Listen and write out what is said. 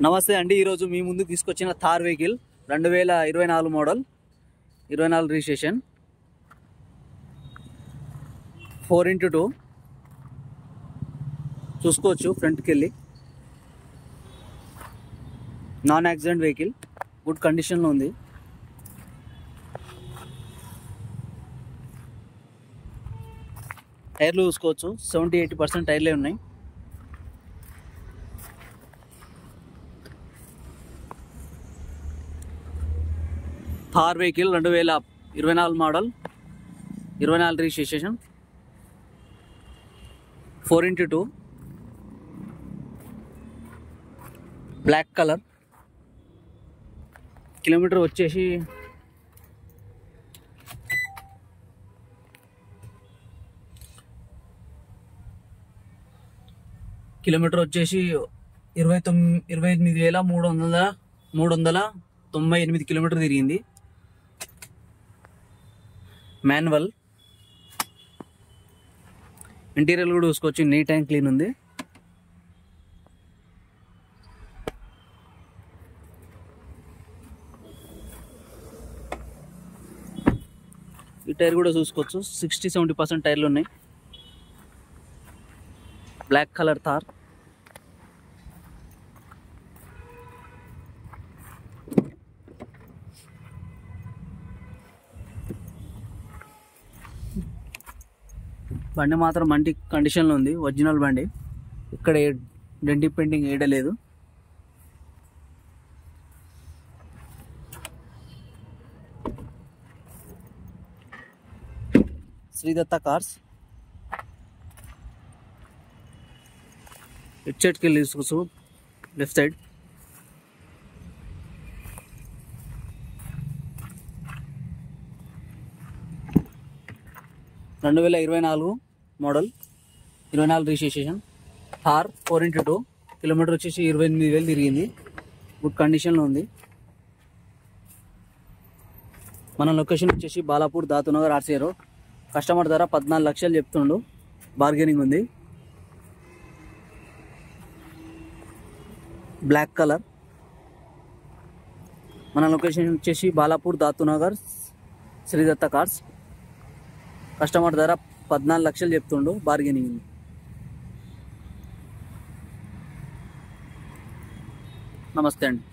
నమస్తే అండి. ఈరోజు మీ ముందుకు తీసుకొచ్చిన Thar vehicle 2024 model, 24 registration, 4x2 చూసుకోవచ్చు. ఫ్రంట్కి వెళ్ళి నాన్ యాక్సిడెంట్ వెహికల్, గుడ్ కండిషన్లో ఉంది. టైర్లు చూసుకోవచ్చు, 70-80% టైర్లే ఉన్నాయి. Thar vehicle 2024 model, 24 registration, 4x2 black colour. Kilometre వచ్చేసి 28,398 కిలోమీటర్ తిరిగింది. మాన్యువల్. ఇంటీరియర్ కూడా చూసుకోవచ్చు, నీట్ అండ్ క్లీన్ ఉంది. ఈ టైర్ కూడా చూసుకోవచ్చు, 60-70% టైర్లు ఉన్నాయి. Black colour Thar. బండి మాత్రం మంచి కండిషన్లో ఉంది, ఒరిజినల్ బండి. ఇక్కడ డెంటింగ్ పెయింటింగ్ వేయలేదు. శ్రీదత్త కార్స్. ఇటు సైడ్కి వెళ్ళి తీసుకోవచ్చు, లెఫ్ట్ సైడ్. రెండు 2024 model, 24 registration, Thar 4x2. Kilometre వచ్చేసి 28,000 తిరిగింది. గుడ్ కండిషన్లో ఉంది. మన లొకేషన్ వచ్చేసి Balapur, Dathunagar, RC road. Customer ధర 14 లక్షలు చెప్తుండు, బార్గెనింగ్ ఉంది. Black colour. మన లొకేషన్ వచ్చేసి బాలాపూర్, దాతునగర్, శ్రీదత్త కార్స్. కస్టమర్ ధర 14 లక్షలు చెప్తుండు, బార్గెనింగ్ ఉంది. నమస్తే అండి.